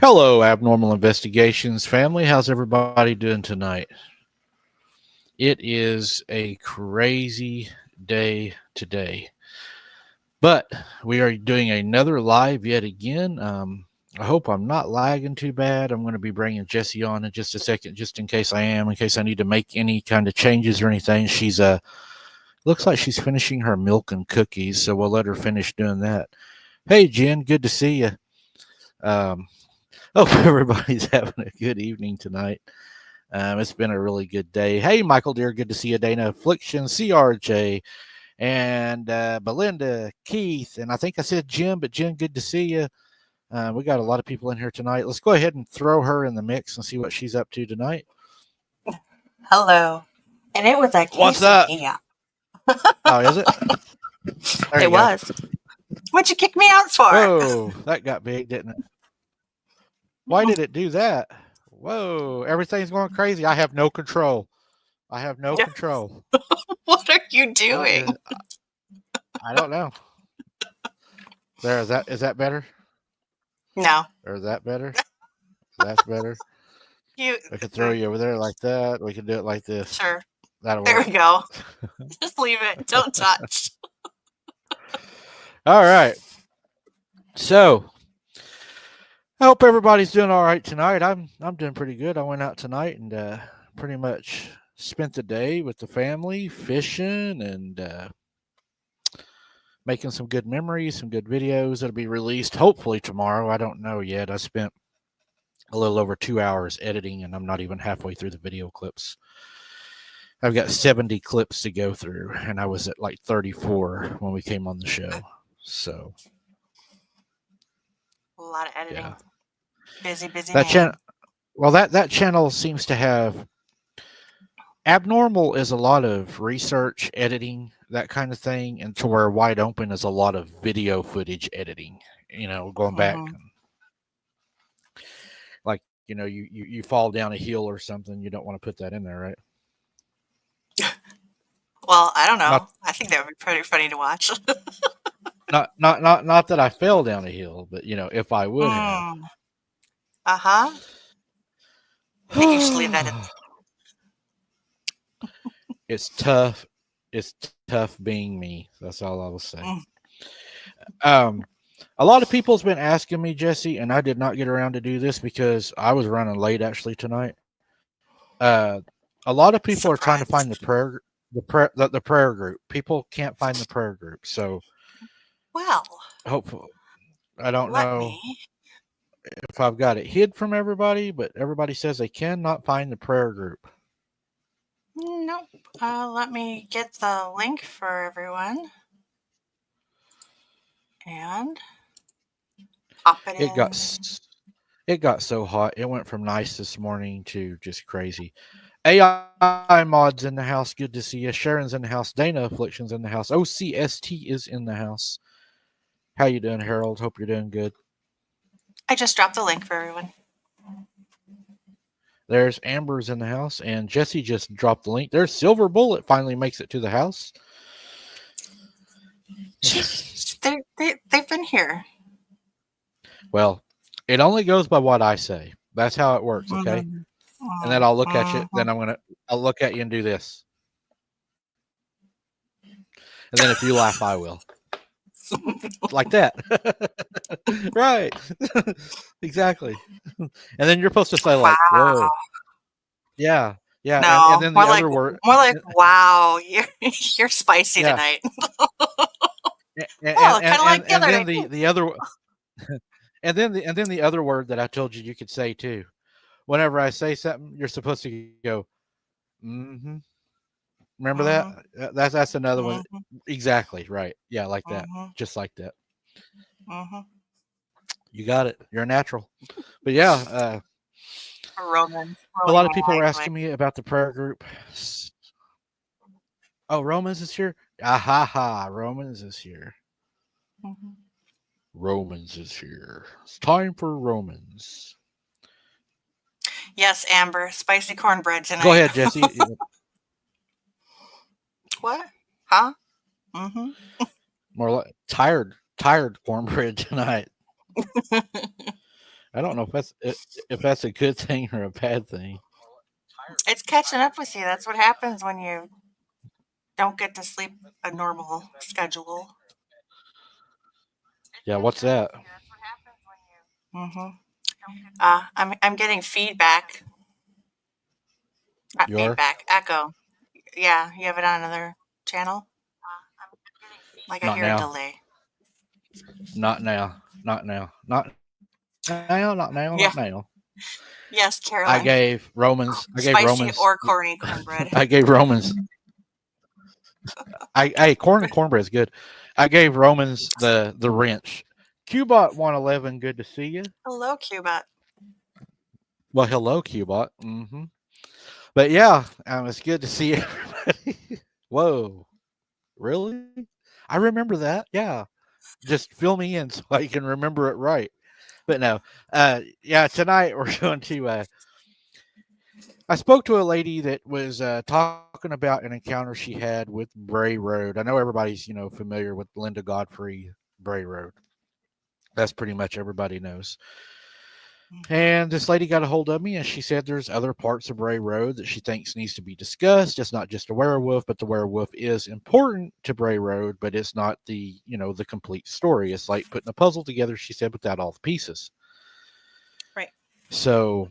Hello, Abnormal Investigations family. How's everybody doing tonight? It is a crazy day today, but we are doing another live yet again. I hope I'm not lagging too bad. I'm going to be bringing Jessie on in just a second, just in case I am, in case I need to make any kind of changes or anything. She's looks like she's finishing her milk and cookies, so we'll let her finish doing that. Hey, Jen, good to see you. Hope everybody's having a good evening tonight. It's been a really good day. Hey, Michael, dear, good to see you. Dana, Affliction, CRJ, and Belinda, Keith, and I think I said Jim, but Jen, good to see you. We got a lot of people in here tonight. Let's go ahead and throw her in the mix and see what she's up to tonight. Hello. And it was a What's up? Oh, is it? It was. What'd you kick me out for? Whoa, that got big, didn't it? Why did it do that? Whoa, everything's going crazy. I have no control. Control. What are you doing? I don't know. There, is that better? No. Or is that better? That's better. We could throw you over there like that. We could do it like this. Sure. That'll work. There we go. Just leave it. Don't touch. All right. So, I hope everybody's doing all right tonight. I'm doing pretty good. I went out tonight and pretty much spent the day with the family, fishing and making some good memories, some good videos that'll be released hopefully tomorrow. I don't know yet. I spent a little over 2 hours editing, and I'm not even halfway through the video clips. I've got 70 clips to go through, and I was at like 34 when we came on the show. So a lot of editing. Yeah. Busy that channel. Well, that channel seems to have Abnormal is a lot of research, editing, that kind of thing, and to where Wide Open is a lot of video footage editing. You know, going back, and, like you fall down a hill or something. You don't want to put that in there, right? Well, I don't know. I think that would be pretty funny to watch. not that I fell down a hill, but if I would have. I think you should leave that in. It's tough. It's tough being me. That's all I will say. A lot of people's been asking me, Jesse, and I did not get around to do this because I was running late actually tonight. A lot of people are trying to find the prayer group. People can't find the prayer group, so hopefully, I don't know if I've got it hid from everybody, but everybody says they cannot find the prayer group. Nope. Let me get the link for everyone. And pop it in. It got so hot. It went from nice this morning to just crazy. AI mods in the house. Good to see you. Sharon's in the house. Dana Afflictions in the house. OCST is in the house. How you doing, Harold? Hope you're doing good. I just dropped the link for everyone. There's Amber's in the house, and Jesse just dropped the link. There's Silver Bullet finally makes it to the house. They've been here. Well, it only goes by what I say. That's how it works, okay? And then I'll look at you. Then I'll look at you and do this. And then if you laugh, I will. Like that. Right. Exactly. And then you're supposed to say like, Wow. whoa. Yeah. Yeah. No, And then the other word. more like, wow, you're spicy Yeah. tonight. And, Well, kind of like the other then day. the other and then the other word that I told you could say too. Whenever I say something, you're supposed to go, mm-hmm. Remember that? That's another one. Exactly right. Yeah, like that. Just like that. You got it. You're a natural. But yeah, Romans. a lot of people were asking me about the prayer group. Oh, Romans is here. Ha! Romans is here. Romans is here. It's time for Romans. Yes, Amber. Spicy cornbread tonight. Go ahead, Jesse. What? Huh? More like tired cornbread tonight. I don't know if that's a good thing or a bad thing. It's catching up with you. That's what happens when you don't get to sleep a normal schedule. Yeah, what's that? I'm getting feedback. Not You are? feedback. Echo. Yeah, you have it on another channel. Like I Not hear a now. delay. Not now. Not now. Not now. Not now. Yeah. Not now. Yes, Carolyn. I gave Romans. Spicy or corny cornbread. I gave Romans. Cornbread is good. I gave Romans the wrench. Qbot 111. Good to see you. Hello, Qbot. Well, hello, Qbot. But yeah, it's good to see everybody. Whoa, really? I remember that. Yeah, just fill me in so I can remember it right. But no, yeah, tonight we're going to. I spoke to a lady that was talking about an encounter she had with Bray Road. I know everybody's familiar with Linda Godfrey Bray Road. That's pretty much everybody knows. And this lady got a hold of me and she said there's other parts of Bray Road that she thinks needs to be discussed. It's not just a werewolf, but the werewolf is important to Bray Road, but it's not the complete story. It's like putting a puzzle together, she said, without all the pieces. Right. So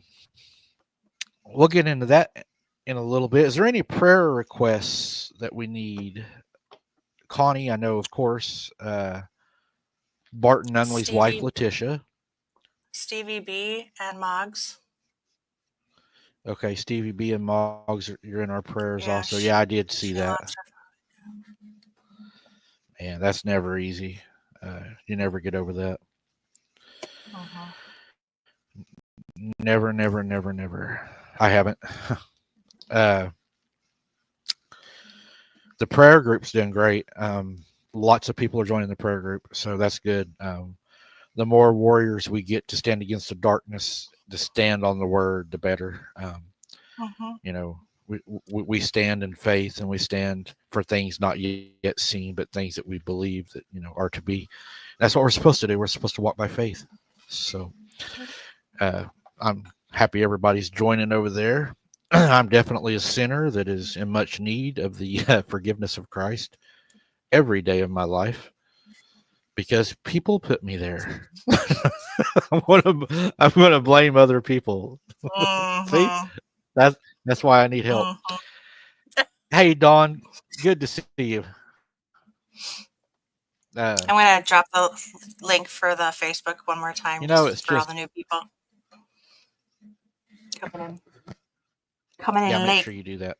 we'll get into that in a little bit. Is there any prayer requests that we need? Connie, I know, of course. Barton Nunley's wife, Letitia. Stevie B and Moggs. Okay, Stevie B and Moggs, you're in our prayers also. Yeah, I did see that. Man, that's never easy. You never get over that. Never. I haven't. The prayer group's doing great. Lots of people are joining the prayer group, so that's good. The more warriors we get to stand against the darkness, to stand on the word, the better. We stand in faith and we stand for things not yet seen, but things that we believe that are to be. That's what we're supposed to do. We're supposed to walk by faith. So I'm happy everybody's joining over there. I'm definitely a sinner that is in much need of the forgiveness of Christ every day of my life, because people put me there. I'm gonna blame other people. See, that's why I need help. Hey, Dawn, good to see you. I'm gonna drop the link for the Facebook one more time. It's for all the new people coming in late. Make sure you do that.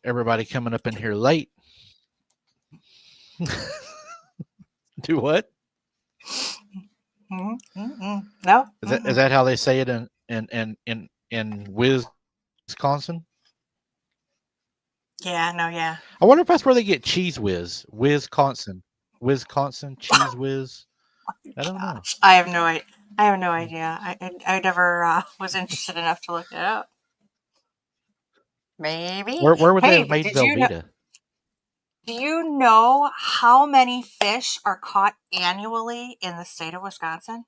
Everybody coming up in here late. Do what? No. Is that how they say it in Wisconsin? Yeah, no, yeah. I wonder if that's where they get cheese whiz. Wisconsin cheese whiz. I don't know. Gosh, I have no idea. I never was interested enough to look it up. Maybe. Where would they Hey, have but made Velveeta? do you know how many fish are caught annually in the state of Wisconsin?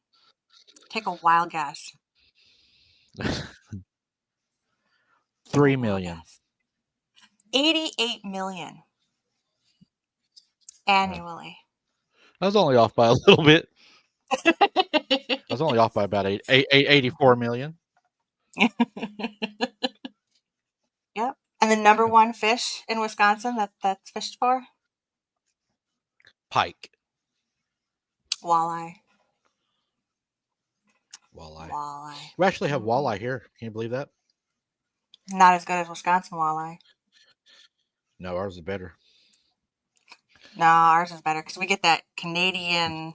Take a wild guess. 3,000,000. 88 million Uh, annually. I was only off by a little bit. I was only off by about 84 million. Yep. And the number one fish in Wisconsin that's fished for? Pike. Walleye. Walleye. We actually have walleye here. Can you believe that? Not as good as Wisconsin walleye. No, ours is better. No, ours is better because we get that Canadian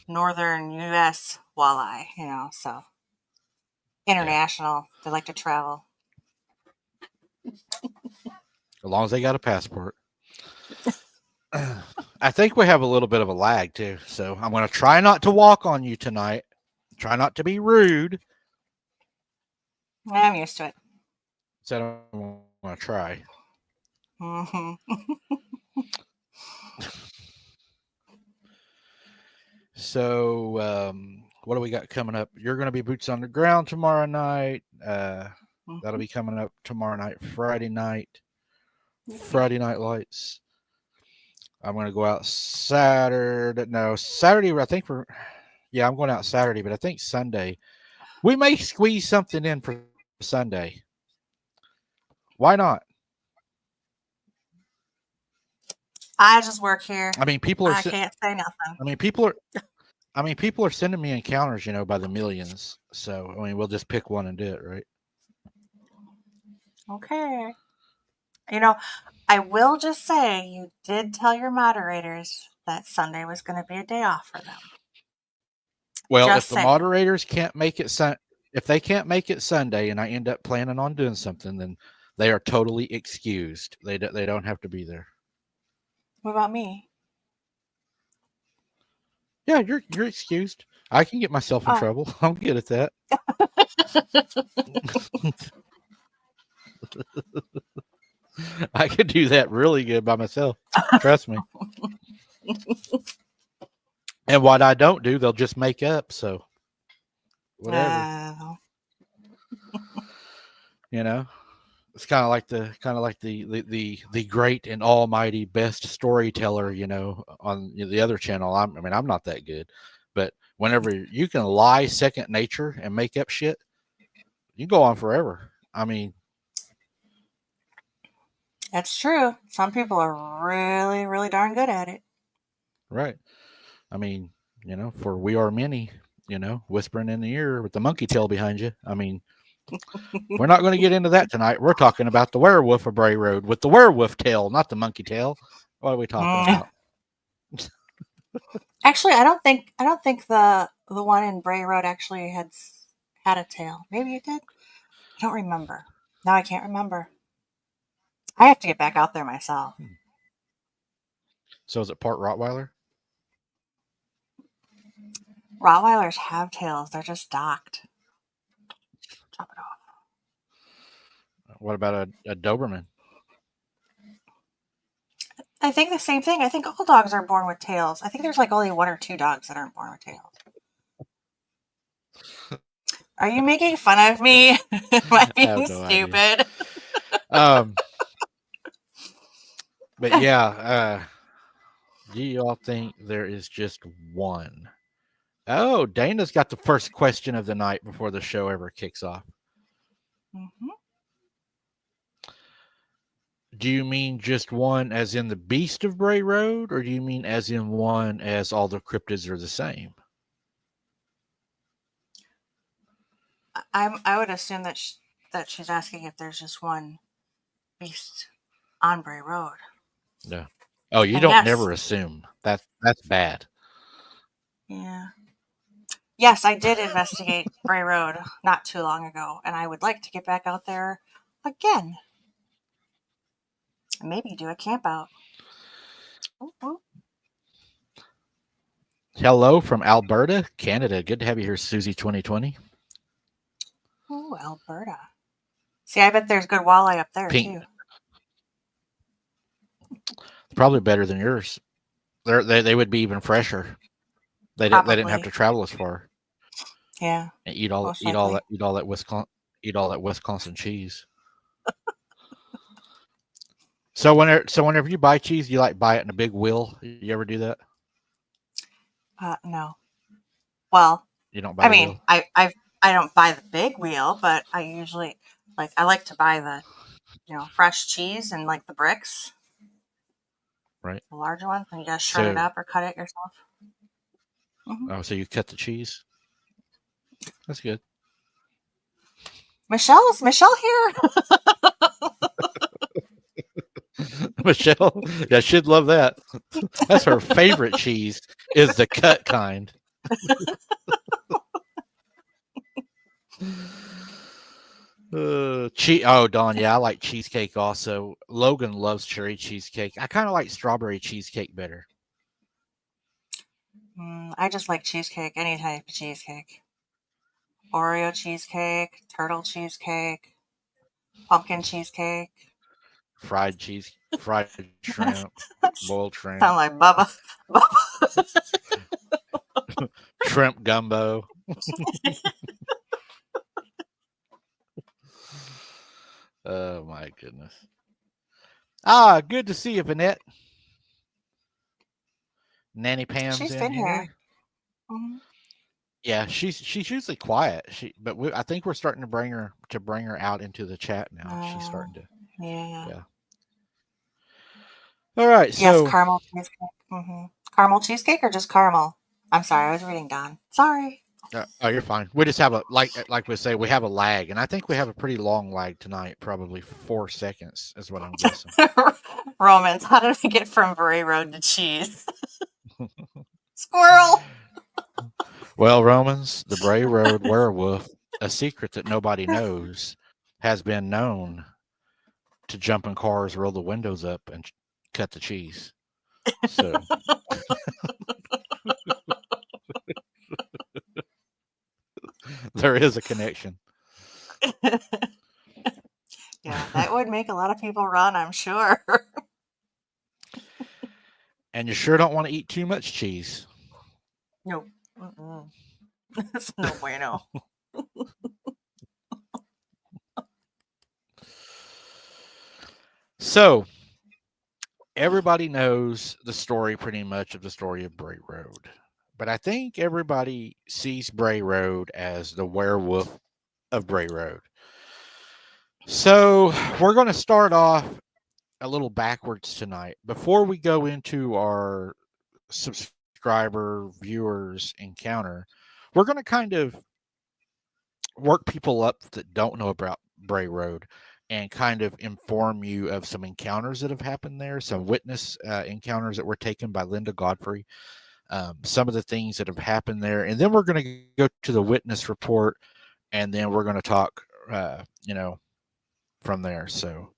northern U.S. walleye, so international. They like to travel. As long as they got a passport. I think we have a little bit of a lag too. So I'm going to try not to walk on you tonight. Try not to be rude. I'm used to it. So I'm going to try. Mm-hmm. So what do we got coming up? You're going to be boots on the ground tomorrow night. That'll be coming up tomorrow night, Friday night. Friday Night Lights. I'm going to go out Saturday. No, Saturday. I think I'm going out Saturday, but I think Sunday. We may squeeze something in for Sunday. Why not? I just work here. I mean, people I can't say nothing. People are sending me encounters, by the millions. So, we'll just pick one and do it, right? Okay. I will just say you did tell your moderators that Sunday was going to be a day off for them. Well, just if the saying. moderators can't make it if they can't make it Sunday and I end up planning on doing something, then they are totally excused. They don't have to be there. What about me? Yeah, you're excused. I can get myself in trouble. I'm good at that. I could do that really good by myself. Trust me. And what I don't do, they'll just make up. So whatever. It's kind of like the great and almighty best storyteller, on the other channel. I'm not that good, but whenever you can lie second nature and make up shit, you go on forever. That's true. Some people are really, really darn good at it. Right. For we are many, whispering in the ear with the monkey tail behind you. We're not going to get into that tonight. We're talking about the werewolf of Bray Road with the werewolf tail, not the monkey tail. What are we talking about? Actually, I don't think the one in Bray Road actually had a tail. Maybe it did. I don't remember. Now I can't remember. I have to get back out there myself. So is it part Rottweiler? Rottweilers have tails. They're just docked. Chop it off. What about a Doberman? I think the same thing. I think all dogs are born with tails. I think there's like only 1 or 2 dogs that aren't born with tails. Are you making fun of me? Am I being stupid? But yeah, do you all think there is just one? Oh, Dana's got the first question of the night before the show ever kicks off. Mm-hmm. Do you mean just one as in the Beast of Bray Road, or do you mean as in one as all the cryptids are the same? I would assume that she's asking if there's just one beast on Bray Road. Yeah. Oh, you don't never assume. That's bad. Yeah. Yes, I did investigate Bray Road not too long ago, and I would like to get back out there again. And maybe do a camp out. Ooh, ooh. Hello from Alberta, Canada. Good to have you here, Susie 2020. Ooh, Alberta. See, I bet there's good walleye up there Pink, too. probably better than yours. They would be even fresher. They didn't have to Probably. travel as far Yeah, and eat all most likely. eat all that Wisconsin cheese. So whenever you buy cheese, you like buy it in a big wheel. You ever do that? No. Well, You don't buy I the mean, wheel, I don't buy the big wheel, but I usually I like to buy the fresh cheese and like the bricks, right? the larger ones, and you just shred it So, up or cut it yourself. Hmm. oh, so you cut the cheese. That's good. Michelle here. Michelle, yeah, she'd love that. That's her favorite cheese is the cut kind. Oh, Don, yeah, I like cheesecake also. Logan loves cherry cheesecake. I kind of like strawberry cheesecake better. I just like cheesecake, any type of cheesecake. Oreo cheesecake, turtle cheesecake, pumpkin cheesecake. Fried shrimp, boiled shrimp, Sound like Bubba. shrimp gumbo. Oh my goodness. Ah, good to see you, Vanette. Nanny Pam's She's in been here. here. Hmm. Yeah, she's usually quiet. I think we're starting to bring her out into the chat now. She's Uh, starting to, yeah. yeah. All right, Yes, so caramel cheesecake. Caramel cheesecake or just caramel? I'm sorry, I was reading Don. Sorry. oh, you're fine. We just have a like we say we have a lag, and I think we have a pretty long lag tonight. Probably 4 seconds is what I'm guessing. Romans, how did we get from Bray Road to cheese? Squirrel. Well, Romans, the Bray Road werewolf, a secret that nobody knows, has been known to jump in cars, roll the windows up, and cut the cheese. So there is a connection. Yeah, that would make a lot of people run, I'm sure. And you sure don't want to eat too much cheese. Nope. Mm-mm. It's no bueno. So everybody knows the story pretty much of the story of Bray Road. But I think everybody sees Bray Road as the werewolf of Bray Road. So we're going to start off a little backwards tonight. Before we go into our subscriber viewers encounter, we're going to kind of work people up that don't know about Bray Road and kind of inform you of some encounters that have happened there, some witness encounters that were taken by Linda Godfrey, some of the things that have happened there. And then we're going to go to the witness report, and then we're going to talk, from there. So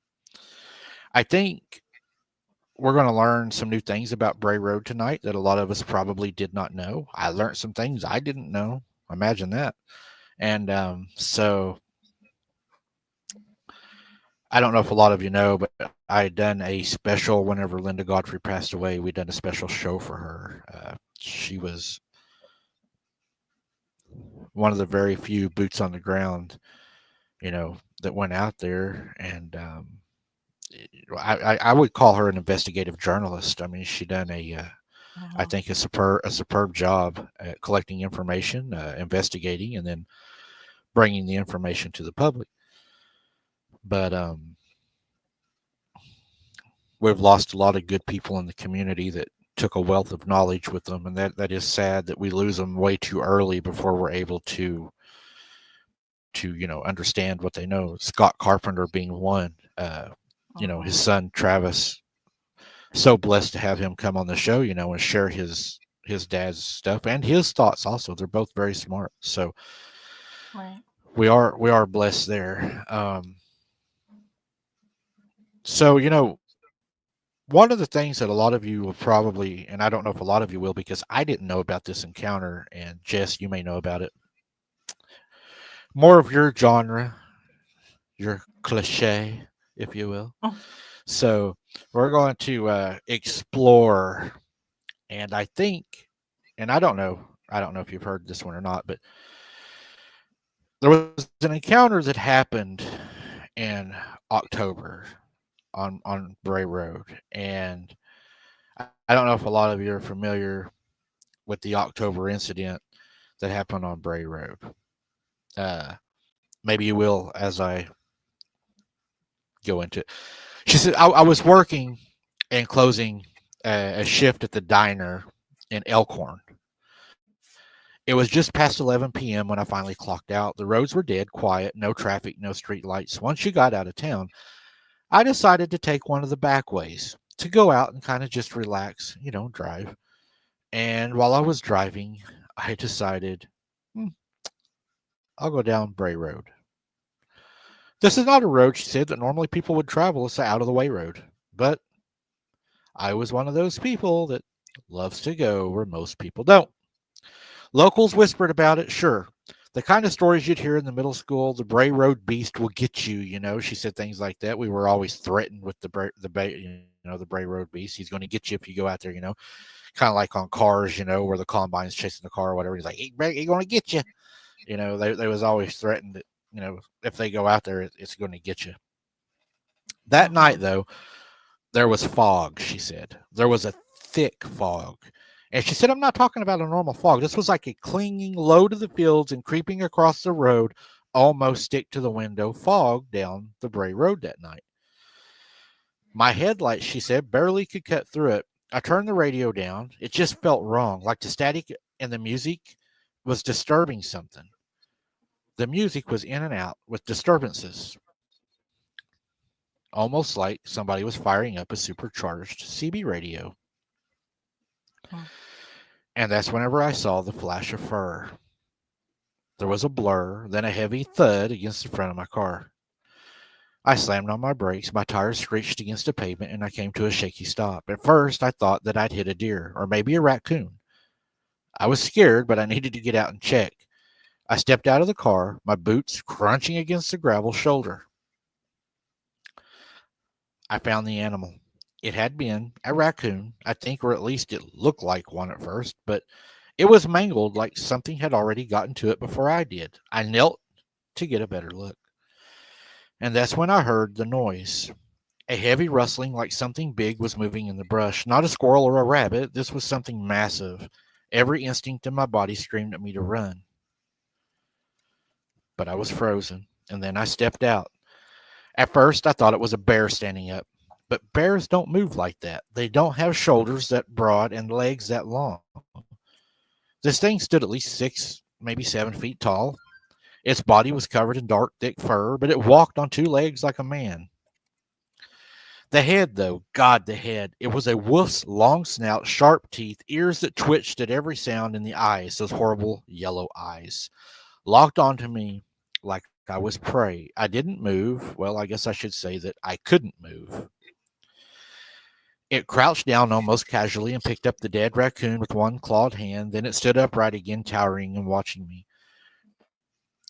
I think we're going to learn some new things about Bray Road tonight that a lot of us probably did not know. I learned some things I didn't know. Imagine that. And so I don't know if a lot of you know, but I had done a special whenever Linda Godfrey passed away. We done a special show for her. She was one of the very few boots on the ground, that went out there, and I would call her an investigative journalist. I mean, she done I Mhm. think a superb job at collecting information, investigating, and then bringing the information to the public. But we've lost a lot of good people in the community that took a wealth of knowledge with them, and that is sad that we lose them way too early before we're able to understand what they know. Scott Carpenter being one. His Mhm. son Travis. So blessed to have him come on the show, and share his dad's stuff and his thoughts also. They're both very smart. So Right. we are blessed there. So one of the things that a lot of you will probably, and I don't know if a lot of you will, because I didn't know about this encounter, and Jess, you may know about it. More of your genre, your cliche, if you will. Mm. So we're going to explore, and I think, and I don't know if you've heard this one or not, but there was an encounter that happened in October on Bray Road, and I don't know if a lot of you are familiar with the October incident that happened on Bray Road. Uh, Maybe you will as I go into it. She said I was working and closing a shift at the diner in Elkhorn. It was just past 11 p.m. when I finally clocked out. The roads were dead, quiet, no traffic, no street lights. Once you got out of town, I decided to take one of the back ways to go out and kind of just relax, drive. And while I was driving, I decided, hmm, I'll go down Bray Road. This is not a road, she said, that normally people would travel. It's an out of the way road. But I was one of those people that loves to go where most people don't. Locals whispered about it, sure. The kind of stories you'd hear in the middle school, the Bray Road beast will get you, She said things like that. We were always threatened with the Bray Road beast. He's going to get you if you go out there, Kind of like on cars, where the combine's chasing the car or whatever. He's like, he's going to get you. They was always threatened that, if they go out there, it's going to get you. That night, Mhm. though, there was fog, she said. There was a thick fog. And she said, I'm not talking about a normal fog. This was like a clinging low to the fields and creeping across the road, almost stick to the window fog down the Bray Road that night. My headlights, she said, barely could cut through it. I turned the radio down. It just felt wrong, like the static and the music was disturbing something. The music was in and out with disturbances, almost like somebody was firing up a supercharged CB radio. Mm. And that's whenever I saw the flash of fur. There was a blur, then a heavy thud against the front of my car. I slammed on my brakes, my tires screeched against the pavement, and I came to a shaky stop. At first, I thought that I'd hit a deer, or maybe a raccoon. I was scared, but I needed to get out and check. I stepped out of the car, my boots crunching against the gravel shoulder. I found the animal. It had been a raccoon, I think, or at least it looked like one at first, but it was mangled like something had already gotten to it before I did. I knelt to get a better look. And that's when I heard the noise. A heavy rustling like something big was moving in the brush. Not a squirrel or a rabbit. This was something massive. Every instinct in my body screamed at me to run. But I was frozen. And then I stepped out. At first, I thought it was a bear standing up. But bears don't move like that. They don't have shoulders that broad and legs that long. This thing stood at least 6, maybe 7 feet tall. Its body was covered in dark, thick fur, but it walked on two legs like a man. The head, though, God, the head. It was a wolf's long snout, sharp teeth, ears that twitched at every sound, and the eyes, those horrible yellow eyes, locked onto me like I was prey. I didn't move. Well, I guess I should say that I couldn't move. It crouched down almost casually and picked up the dead raccoon with one clawed hand. Then it stood upright again, towering and watching me.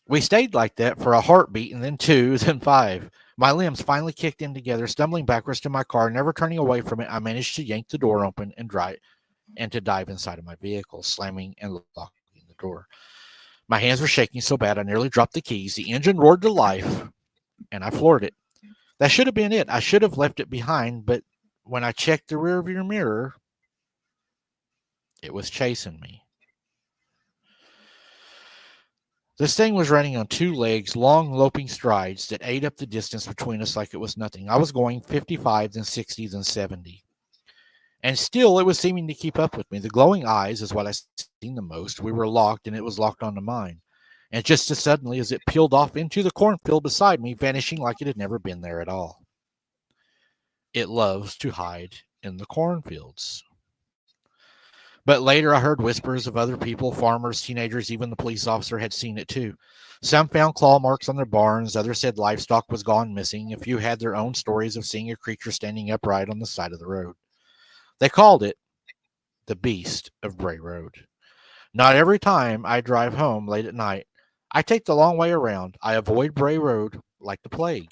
We stayed like that for a heartbeat, and then two, then five. My limbs finally kicked in together, stumbling backwards to my car, never turning away from it. I managed to yank the door open and to dive inside of my vehicle, slamming and locking the door. My hands were shaking so bad I nearly dropped the keys. The engine roared to life, and I floored it. That should have been it. I should have left it behind, but when I checked the rearview mirror, it was chasing me. This thing was running on two legs, long loping strides that ate up the distance between us like it was nothing. I was going 55, then 60, then 70. And still it was seeming to keep up with me. The glowing eyes is what I seen the most. We were locked, and it was locked onto mine. And just as suddenly as it peeled off into the cornfield beside me, vanishing like it had never been there at all. It loves to hide in the cornfields. But later I heard whispers of other people, farmers, teenagers, even the police officer had seen it too. Some found claw marks on their barns, others said livestock was gone missing. A few had their own stories of seeing a creature standing upright on the side of the road. They called it the Beast of Bray Road. Not every time I drive home late at night. I take the long way around. I avoid Bray Road like the plague.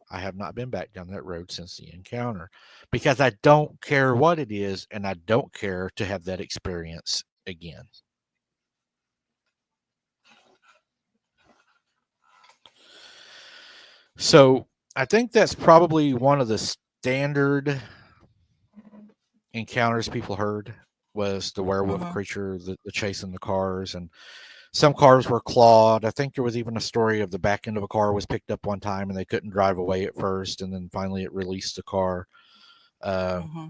I have not been back down that road since the encounter because I don't care what it is and I don't care to have that experience again. So I think that's probably one of the standard encounters people heard was the werewolf Mm-hmm. creature, the chasing the cars, and some cars were clawed. I think there was even a story of the back end of a car was picked up one time and they couldn't drive away at first, and then finally it released the car. Uh, Mm-hmm.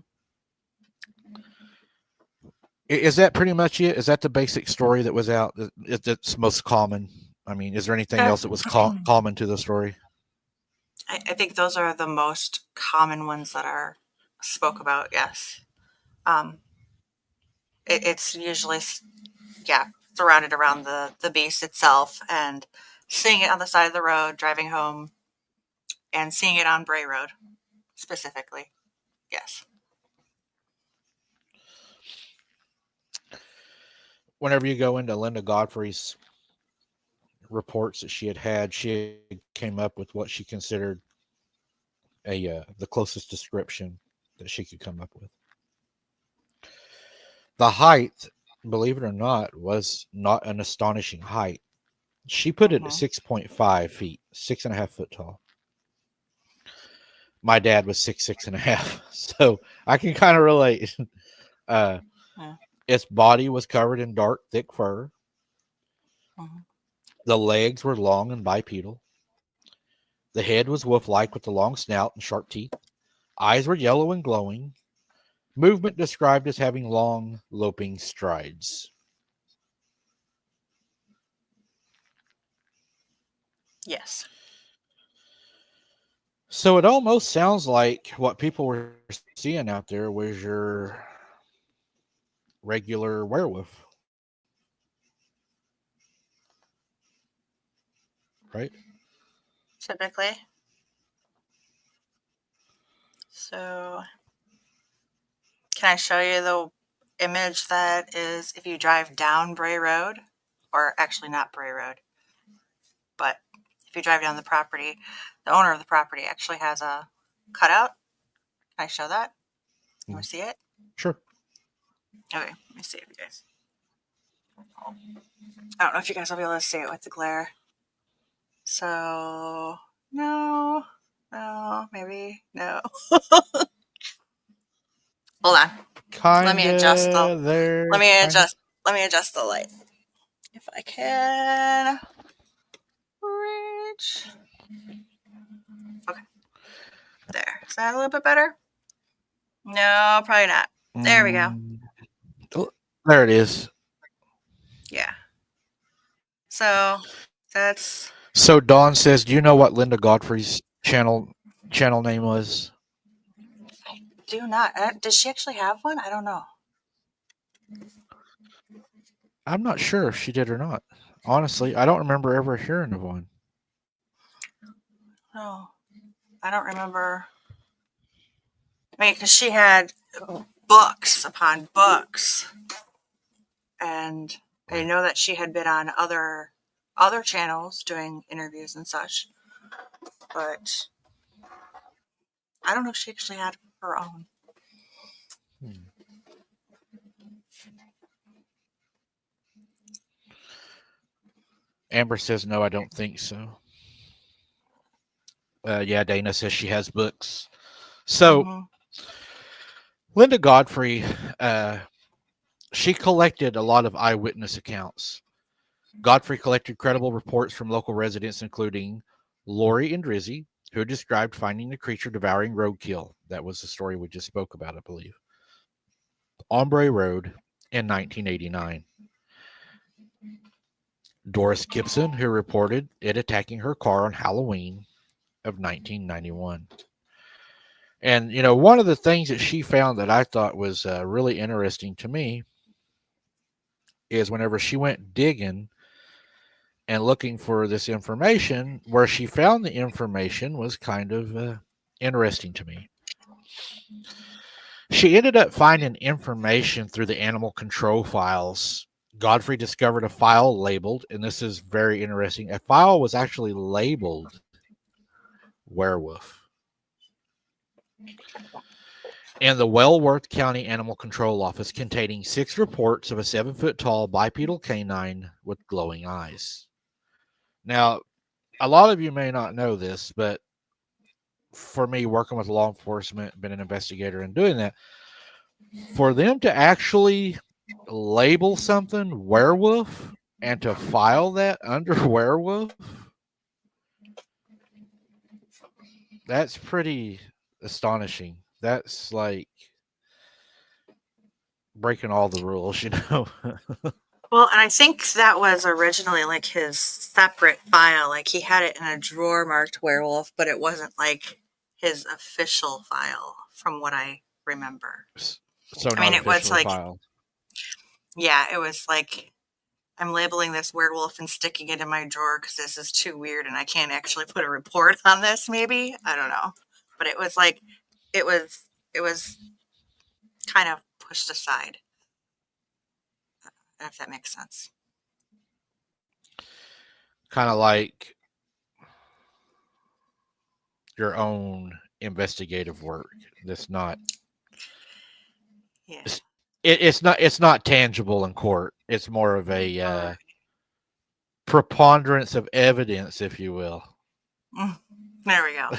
is that pretty much it? Is that the basic story that was out that's most common? I mean, is there anything Uh, else that was common to the story? I think those are the most common ones that are spoke about. Yes. Um, it's usually, yeah, surrounded around the beast itself, and seeing it on the side of the road, driving home, and seeing it on Bray Road specifically. Yes. Whenever you go into Linda Godfrey's reports that she came up with what she considered the closest description that she could come up with. The height, believe it or not, was not an astonishing height. She put it at Mm-hmm. 6.5 feet, 6.5 foot tall. My dad was 6'6.5", so I can kind of relate. Uh, Yeah. its body was covered in dark, thick fur. Mm-hmm. The legs were long and bipedal. The head was wolf-like with a long snout and sharp teeth. Eyes were yellow and glowing. Movement described as having long, loping strides. Yes. So it almost sounds like what people were seeing out there was your regular werewolf, right? Typically. So, can I show you the image that is if you drive down Bray Road? Or actually, not Bray Road, but if you drive down the property, the owner of the property actually has a cutout. Can I show that? You want to see it? Sure. Okay, let me see if you guys. I don't know if you guys will be able to see it with the glare. So, no, maybe, no. Hold on. Let me adjust the, Kinda there, let me kinda. adjust, let me adjust the light. If I can reach. Okay, there. Is that a little bit better? No, probably not. There we go. Mm, there it is. Yeah. So that's. So Dawn says, "Do you know what Linda Godfrey's channel name was?" I do not. Does she actually have one? I don't know. I'm not sure if she did or not. Honestly, I don't remember ever hearing of one. No, I don't remember. I mean, because she had books upon books, and I know that she had been on other channels doing interviews and such, but I don't know if she actually had her own. Hmm. Amber says, "No, I don't think so." Yeah, Dana says she has books. So Mm-hmm. Linda Godfrey, she collected a lot of eyewitness accounts. Godfrey collected credible reports from local residents, including Lori and Drizzy, who described finding the creature devouring roadkill. That was the story we just spoke about, I believe, on Bray Road in 1989. Doris Gibson, who reported it attacking her car on Halloween of 1991. And, one of the things that she found that I thought was really interesting to me is whenever she went digging and looking for this information, where she found the information was kind of interesting to me. She ended up finding information through the animal control files. Godfrey discovered a file labeled, and this is very interesting. A file was actually labeled werewolf in the Wellworth County Animal Control Office, containing 6 reports of a 7-foot tall bipedal canine with glowing eyes. Now, a lot of you may not know this, but for me, working with law enforcement, been an investigator and doing that, for them to actually label something werewolf and to file that under werewolf, that's pretty astonishing. That's like breaking all the rules, you know. Well, and I think that was originally like his separate file. Like he had it in a drawer marked werewolf, but it wasn't like his official file, from what I remember. So I mean, not it was officially like, filed. yeah, it was like, I'm labeling this werewolf and sticking it in my drawer because this is too weird and I can't actually put a report on this, maybe. I don't know. But it was like, it was kind of pushed aside, if that makes sense. Kind of like your own investigative work. That's not. Yeah. It's not tangible in court. It's more of a Right. preponderance of evidence, if you will. There we go.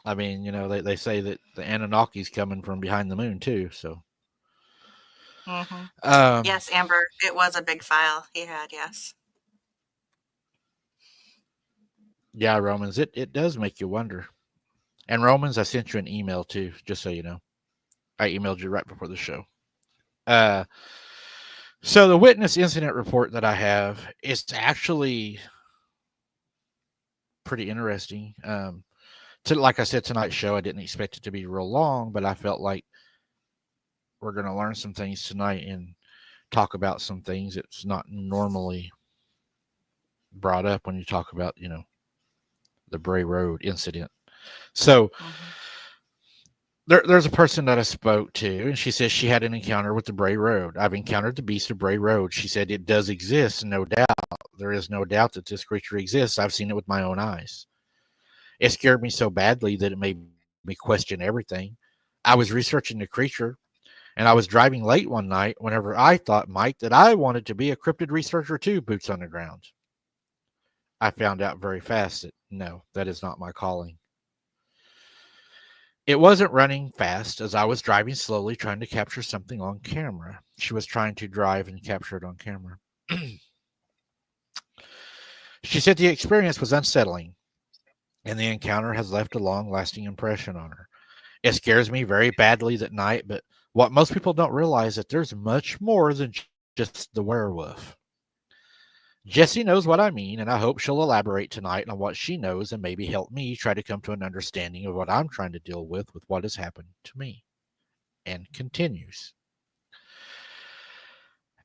I mean, you know, they say that the Anunnaki's coming from behind the moon too. So, Yes, Amber, it was a big file he had. Yes. yeah, Romans, it does make you wonder. And Romans, I sent you an email too, just so you know. I emailed you right before the show. So the witness incident report that I have is actually pretty interesting. Like I said, tonight's show, I didn't expect it to be real long, but I felt like we're going to learn some things tonight and talk about some things that's not normally brought up when you talk about, you know, the Bray Road incident. So there's a person that I spoke to, and she says she had an encounter with the Bray Road. I've encountered the beast of Bray Road. She said it does exist, no doubt. There is no doubt that this creature exists. I've seen it with my own eyes. It scared me so badly that it made me question everything. I was researching the creature, and I was driving late one night whenever I thought, Mike, that I wanted to be a cryptid researcher too, boots on the ground. I found out very fast that no, that is not my calling. It wasn't running fast as I was driving slowly, trying to capture something on camera. She was trying to drive and capture it on camera. She said the experience was unsettling, and the encounter has left a long lasting impression on her. It scares me very badly that night, but what most people don't realize is that there's much more than just the werewolf. Jessie knows what I mean, and I hope she'll elaborate tonight on what she knows and maybe help me try to come to an understanding of what I'm trying to deal with what has happened to me. And continues.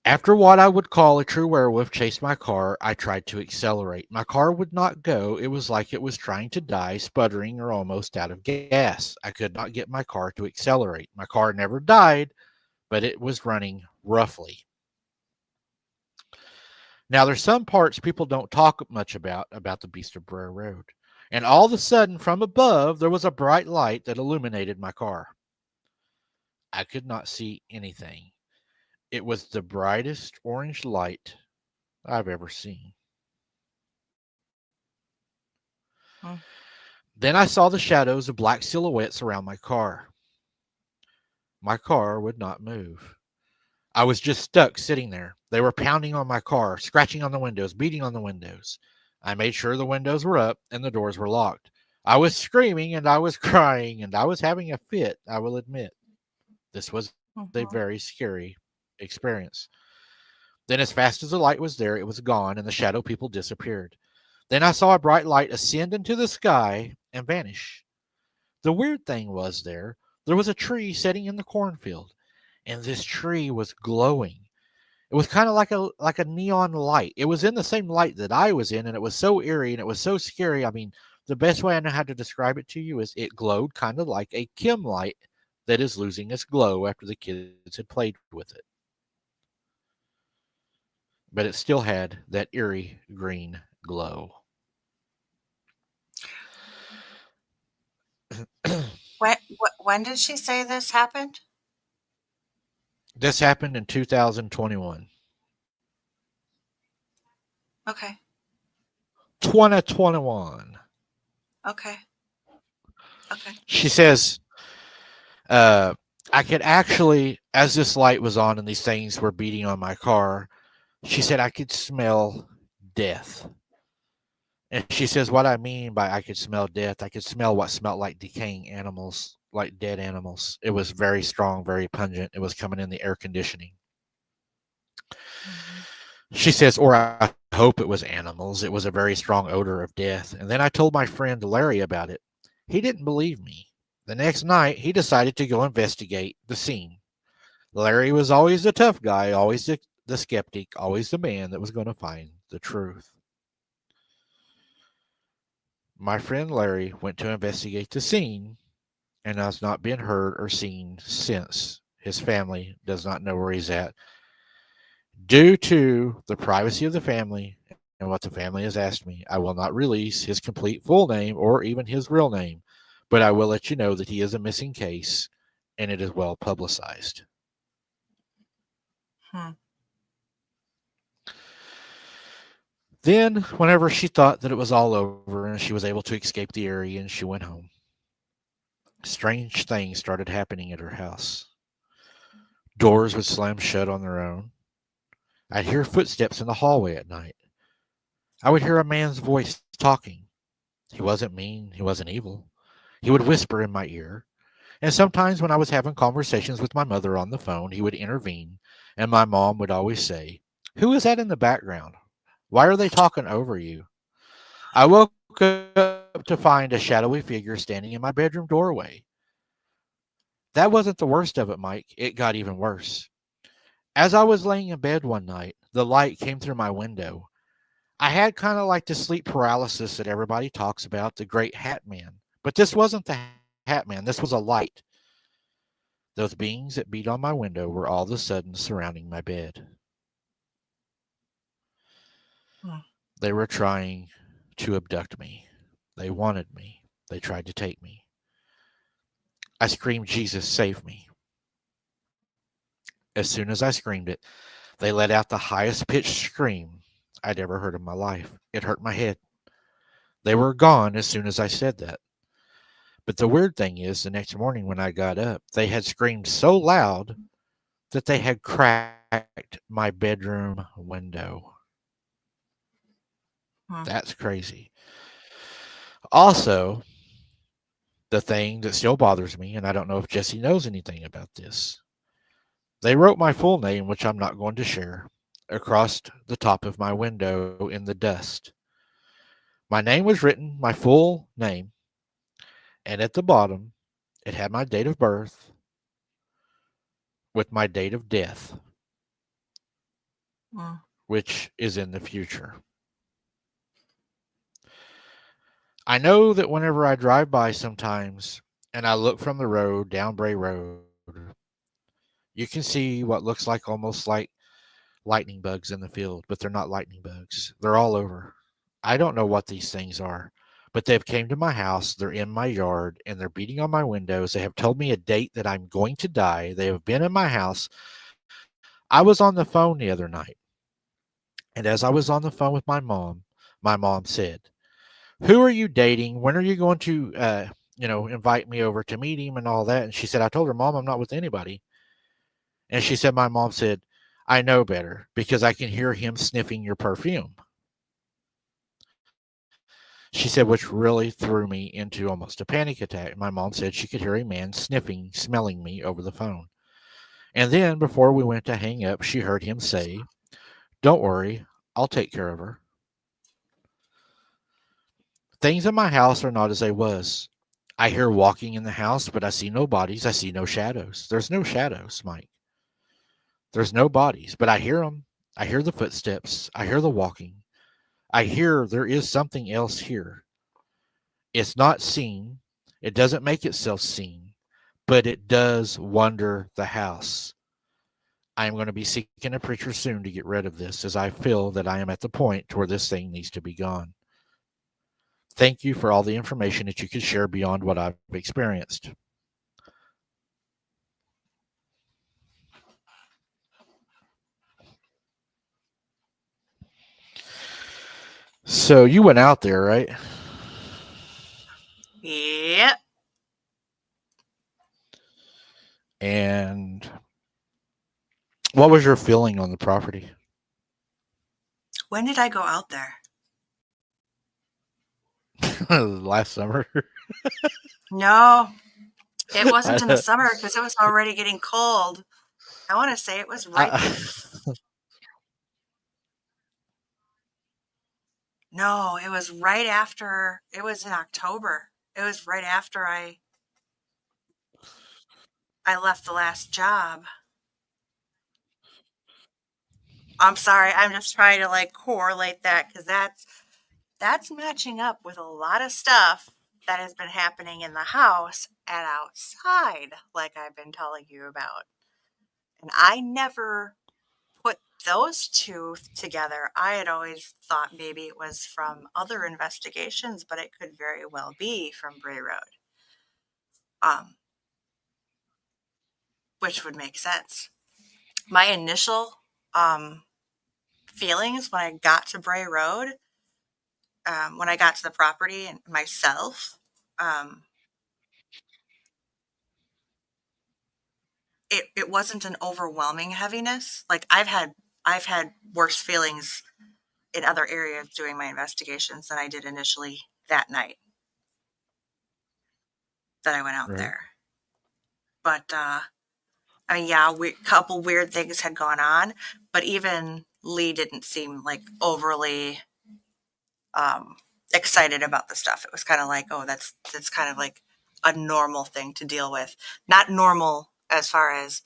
After what I would call a true werewolf chased my car, I tried to accelerate. My car would not go. It was like it was trying to die, sputtering or almost out of gas. I could not get my car to accelerate. My car never died, but it was running roughly. Now, there's some parts people don't talk much about the Beast of Bray Road. And all of a sudden, from above, there was a bright light that illuminated my car. I could not see anything. It was the brightest orange light I've ever seen. Then I saw the shadows of black silhouettes around my car. My car would not move. I was just stuck sitting there. They were pounding on my car, scratching on the windows, beating on the windows. I made sure the windows were up and the doors were locked. I was screaming and I was crying and I was having a fit, I will admit. This was a very scary experience. Then, as fast as the light was there, it was gone and the shadow people disappeared. Then I saw a bright light ascend into the sky and vanish. The weird thing was the there was a tree sitting in the cornfield, and this tree was glowing. It was kind of like a neon light. It was in the same light that I was in, and it was so eerie and it was so scary. I mean, the best way I know how to describe it to you is it glowed kind of like a Kim light that is losing its glow after the kids had played with it. But it still had that eerie green glow. When did she say this happened? This happened in 2021. Okay. 2021. Okay. Okay. She says, uh, I could actually, as this light was on and these things were beating on my car, she said I could smell death. And she says, what I mean by I could smell death, I could smell what smelled like decaying animals, like dead animals. It was very strong, very pungent. It was coming in the air conditioning. Mhm. She says, or I hope it was animals. It was a very strong odor of death. And then I told my friend Larry about it. He didn't believe me. The next night, he decided to go investigate the scene. Larry was always the tough guy, always the skeptic, always the man that was going to find the truth. My friend Larry went to investigate the scene and has not been heard or seen since. His family does not know where he's at due to the privacy of the family and what the family has asked me. I will not release his complete full name or even his real name, but I will let you know that he is a missing case and it is well publicized. Hmm. Then, whenever she thought that it was all over and she was able to escape the area and she went home, strange things started happening at her house. Doors would slam shut on their own. I'd hear footsteps in the hallway at night. I would hear a man's voice talking. He wasn't mean, he wasn't evil. He would whisper in my ear. And sometimes when I was having conversations with my mother on the phone, he would intervene, and my mom would always say, who is that in the background? Why are they talking over you? I woke up to find a shadowy figure standing in my bedroom doorway. That wasn't the worst of it, Mike. It got even worse. As I was laying in bed one night, the light came through my window. I had kind of like the sleep paralysis that everybody talks about, the great hat man. But this wasn't the hat man, this was a light. Those beings that beat on my window were all of a sudden surrounding my bed. Hmm. They were trying to abduct me. They wanted me. They tried to take me. I screamed, Jesus, save me. As soon as I screamed it, they let out the highest pitched scream I'd ever heard in my life. It hurt my head. They were gone as soon as I said that. But the weird thing is, the next morning when I got up, they had screamed so loud that they had cracked my bedroom window. Hmm. That's crazy. Also, the thing that still bothers me, and I don't know if Jesse knows anything about this, they wrote my full name, which I'm not going to share, across the top of my window in the dust. My name was written, my full name, and at the bottom, it had my date of birth with my date of death, Hmm. which is in the future. I know that whenever I drive by sometimes and I look from the road down Bray Road, you can see what looks like almost like lightning bugs in the field, but they're not lightning bugs. They're all over. I don't know what these things are, but they've came to my house, they're in my yard, and they're beating on my windows. They have told me a date that I'm going to die. They have been in my house. I was on the phone the other night, and as I was on the phone with my mom said, who are you dating? When are you going to, invite me over to meet him and all that? And she said, I told her, Mom, I'm not with anybody. And she said, my mom said, I know better because I can hear him sniffing your perfume. She said, which really threw me into almost a panic attack. My mom said she could hear a man sniffing, smelling me over the phone. And then before we went to hang up, she heard him say, don't worry, I'll take care of her. Things in my house are not as they was. I hear walking in the house, but I see no bodies. I see no shadows. There's no shadows, Mike. There's no bodies, but I hear them. I hear the footsteps. I hear the walking. I hear there is something else here. It's not seen. It doesn't make itself seen, but it does wander the house. I am going to be seeking a preacher soon to get rid of this, as I feel that I am at the point where this thing needs to be gone. Thank you for all the information that you could share beyond what I've experienced. So you went out there, right? Yep. And what was your feeling on the property? When did I go out there? Last summer? No, it wasn't in the summer because it was already getting cold. I want to say it was right. No, it was right after. It was in October. It was right after I left the last job. I'm sorry. I'm just trying to like correlate that because that's matching up with a lot of stuff that has been happening in the house and outside, like I've been telling you about. And I never put those two together. I had always thought maybe it was from other investigations, but it could very well be from Bray Road, which would make sense. My initial feelings when I got to Bray Road, when I got to the property and myself, it wasn't an overwhelming heaviness. Like I've had worse feelings in other areas doing my investigations than I did initially that night that I went out Right. there. But I mean, yeah, a couple weird things had gone on, but even Lee didn't seem like overly excited about the stuff. It was kind of like, oh, that's kind of like a normal thing to deal with. Not normal as far as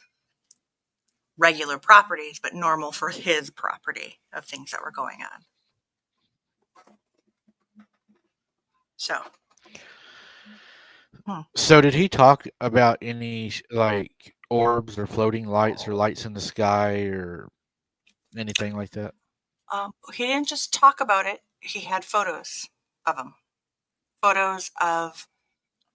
regular properties, but normal for his property of things that were going on. So, So did he talk about any like orbs or floating lights or lights in the sky or anything like that? he didn't just talk about it. He had photos of them. Photos of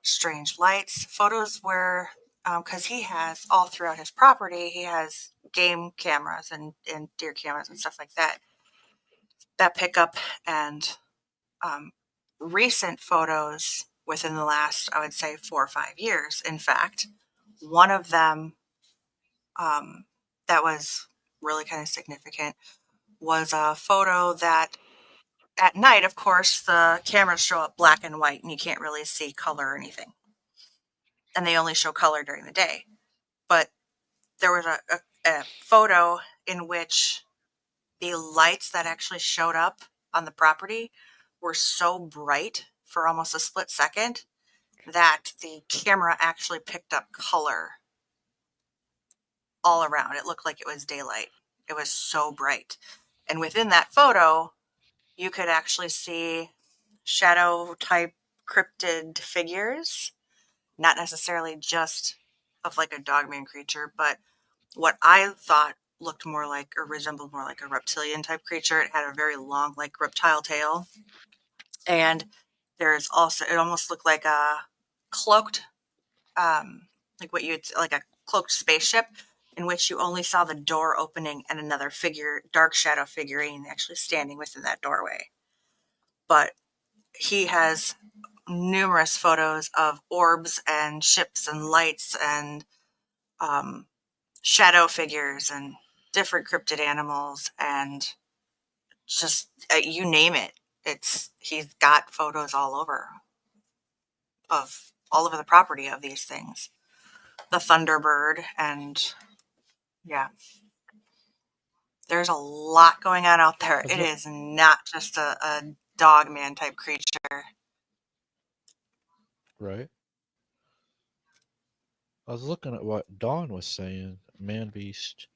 strange lights. Photos where, because he has all throughout his property, he has game cameras and deer cameras and stuff like that pick up and recent photos within the last, I would say, 4 or 5 years. In fact, one of them that was really kind of significant was a photo that at night, of course, the cameras show up black and white and you can't really see color or anything. And they only show color during the day. But there was a photo in which the lights that actually showed up on the property were so bright for almost a split second that the camera actually picked up color all around. It looked like it was daylight. It was so bright. And within that photo, you could actually see shadow type cryptid figures, not necessarily just of like a dogman creature, but what I thought looked more like or resembled more like a reptilian type creature. It had a very long, like reptile tail. And there's also, it almost looked like a cloaked, like what you'd, like a cloaked spaceship in which you only saw the door opening and another figure, dark shadow figurine actually standing within that doorway. But he has numerous photos of orbs and ships and lights and shadow figures and different cryptid animals and just you name it. He's got photos all over the property of these things. The Thunderbird and yeah. There's a lot going on out there. It is not just a dog man type creature. Right. I was looking at what Dawn was saying. Man Beast.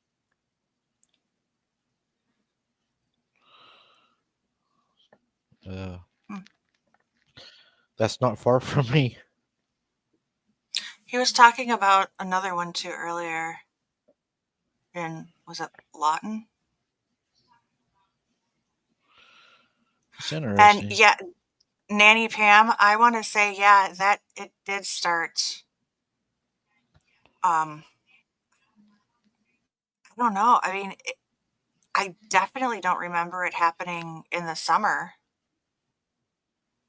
Uh, Hmm. that's not far from me. He was talking about another one too earlier. Was it Lawton? It's And interesting. yeah, Nanny Pam, I want to say, yeah, that it did start. Um, I don't know. I mean, I definitely don't remember it happening in the summer,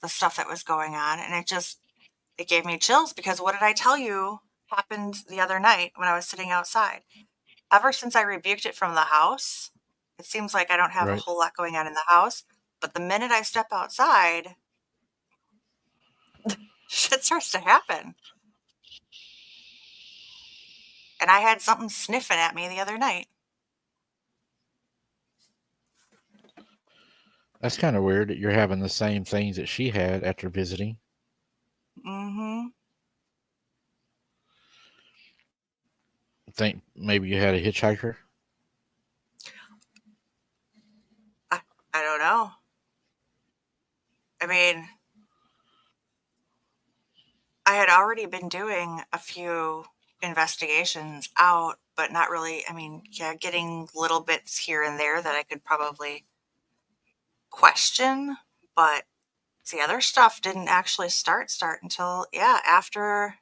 the stuff that was going on. And it gave me chills because what did I tell you happened the other night when I was sitting outside? Ever since I rebuked it from the house, it seems like I don't have a Right. whole lot going on in the house. But the minute I step outside, shit starts to happen. And I had something sniffing at me the other night. That's kind of weird that you're having the same things that she had after visiting. Mm-hmm. Think maybe you had a hitchhiker. I, I don't know. I mean, I had already been doing a few investigations out, but not really. I mean, yeah, getting little bits here and there that I could probably question, but the other stuff didn't actually start until, yeah, after,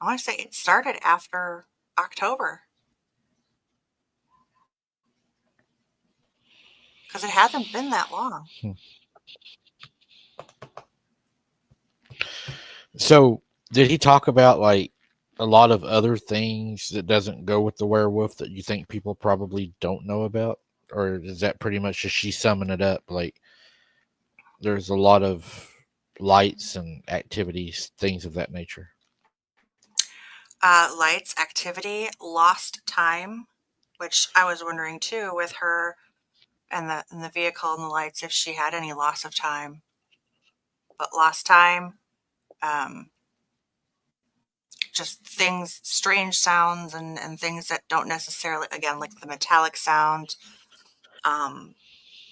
I want to say it started after October because it hasn't been that long. Hmm. So, did he talk about like a lot of other things that doesn't go with the werewolf that you think people probably don't know about, or is that pretty much just she summing it up? Like, there's a lot of lights and activities, things of that nature. Lights, activity, lost time, which I was wondering too with her and the vehicle and the lights if she had any loss of time. But lost time, um, just things, strange sounds and things that don't necessarily, again, like the metallic sound, um,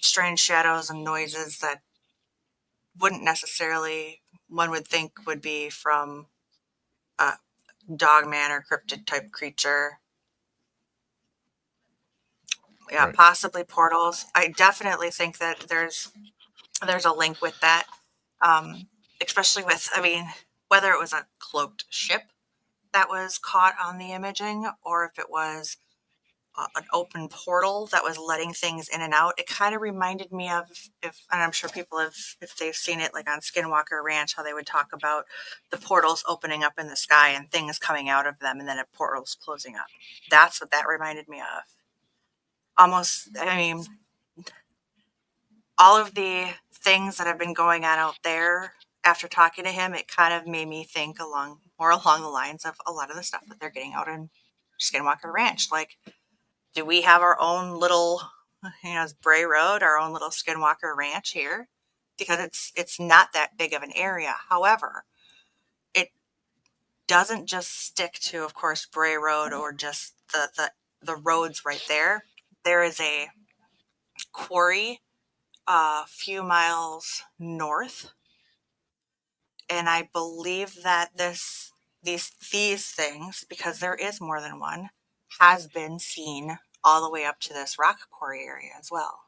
strange shadows and noises that wouldn't necessarily, one would think would be from a dogman or cryptid type creature. Yeah, Right. possibly portals. I definitely think that there's a link with that, um, especially with, I mean, whether it was a cloaked ship that was caught on the imaging or if it was an open portal that was letting things in and out. It kind of reminded me of, if, and I'm sure people have, if they've seen it like on Skinwalker Ranch, how they would talk about the portals opening up in the sky and things coming out of them and then a portal's closing up. That's what that reminded me of. Almost, I mean, all of the things that have been going on out there after talking to him, it kind of made me think more along the lines of a lot of the stuff that they're getting out in Skinwalker Ranch. Like, do we have our own little, Bray Road, our own little Skinwalker Ranch here? Because it's not that big of an area. However, it doesn't just stick to, of course, Bray Road or just the roads right there. There is a quarry a few miles north, and I believe that these things, because there is more than one, has been seen all the way up to this rock quarry area as well.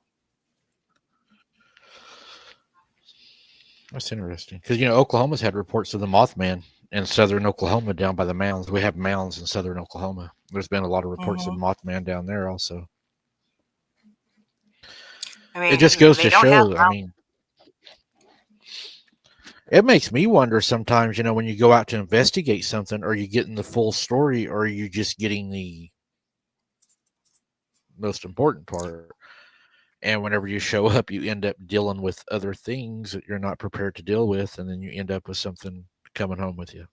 That's interesting because Oklahoma's had reports of the Mothman in southern Oklahoma down by the mounds. We have mounds in southern Oklahoma. There's been a lot of reports of Hmm. Mothman down there also. I It mean, just goes they to don't have show. I mean, it makes me wonder sometimes. When you go out to investigate something, are you getting the full story, or are you just getting the most important part? And whenever you show up, you end up dealing with other things that you're not prepared to deal with, and then you end up with something coming home with you.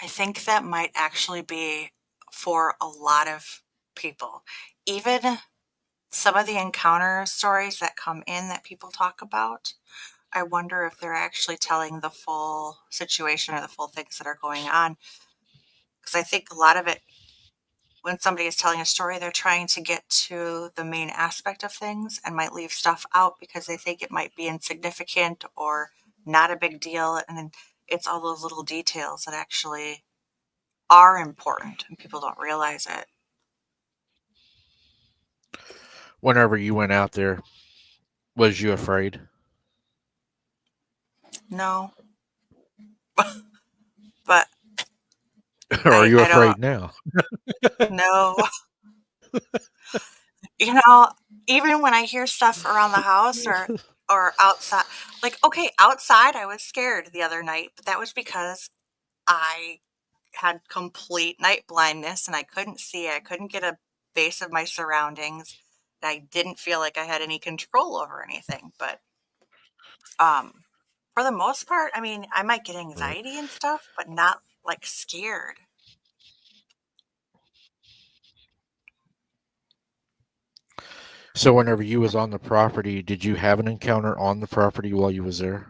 I think that might actually be for a lot of people. Even some of the encounter stories that come in that people talk about, I wonder if they're actually telling the full situation or the full things that are going on. Because I think a lot of it, when somebody is telling a story, they're trying to get to the main aspect of things and might leave stuff out because they think it might be insignificant or not a big deal. And then it's all those little details that actually are important and people don't realize it. Whenever you went out there, was you afraid? No, but Or are you I don't afraid now? know. You know, even when I hear stuff around the house or outside, like okay, outside I was scared the other night, but that was because I had complete night blindness and I couldn't see. I couldn't get a base of my surroundings. I didn't feel like I had any control over anything, but um for the most part, I mean, I might get Right. anxiety and stuff, but not like scared. So whenever you was on the property, did you have an encounter on the property while you was there?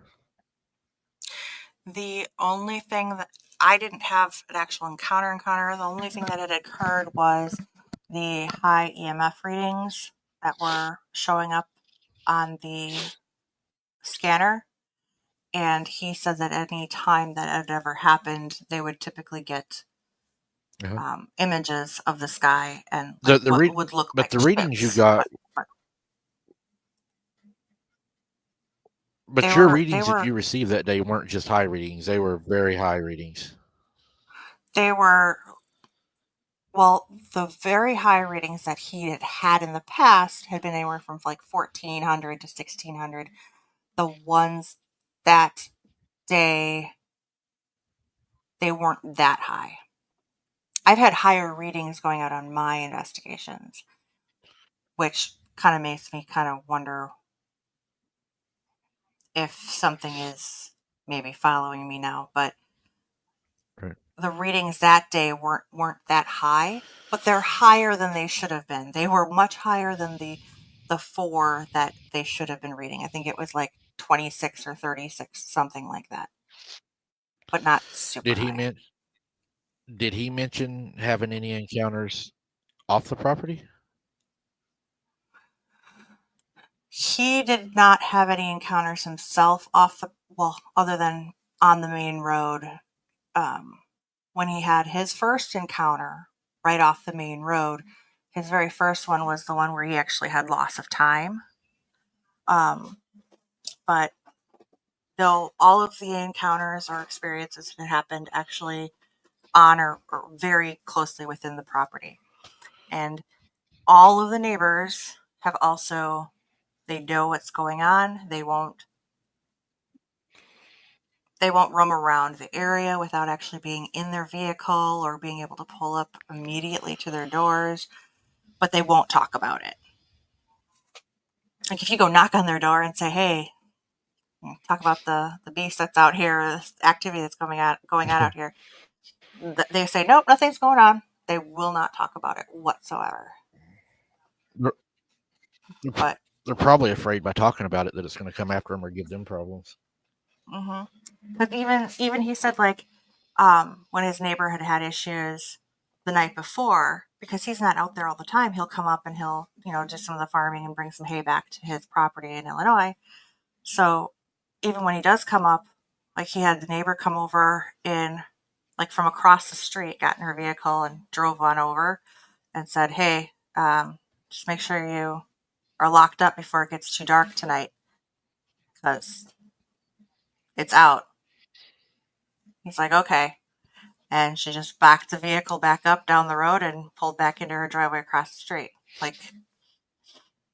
The only thing that I didn't have an actual encounter, the only thing that had occurred was the high EMF readings that were showing up on the scanner. And he said that any time that had ever happened, they would typically get Uh-huh. images of the sky and The like the what read, would look but like the readings you ships. got, They but your were they readings that were you received that day weren't just high readings; they were very high readings. they were well, the very high readings that he had had in the past had been anywhere from like 1400 to 1600. The ones that day, they weren't that high. I've had higher readings going out on my investigations, which kind of makes me kind of wonder if something is maybe following me now. But Right. the readings that day weren't that high, but they're higher than they should have been. They were much higher than the four that they should have been reading. I think it was like 26 or 36, something like that, but not super Did he high. men- Did he mention having any encounters off the property? He did not have any encounters himself off the well, other than on the main road. Um, when he had his first encounter right off the main road, his very first one was the one where he actually had loss of time. Um, but though all of the encounters or experiences that happened actually on or very closely within the property, and all of the neighbors have also they know what's going on. They won't roam around the area without actually being in their vehicle or being able to pull up immediately to their doors, but they won't talk about it. Like if you go knock on their door and say, "Hey, talk about the beast that's out here, this activity that's going on out here," they say, "Nope, nothing's going on." They will not talk about it whatsoever. They're, they're But they're probably afraid by talking about it that it's going to come after them or give them problems. mm-hmm. But even he said like when his neighbor had had issues the night before, because he's not out there all the time, he'll come up and he'll do some of the farming and bring some hay back to his property in Illinois. So even when he does come up, like he had the neighbor come over in like from across the street, got in her vehicle and drove on over and said, "Hey, just make sure you are locked up before it gets too dark tonight because it's out." He's like, "Okay." And she just backed the vehicle back up down the road and pulled back into her driveway across the street. Like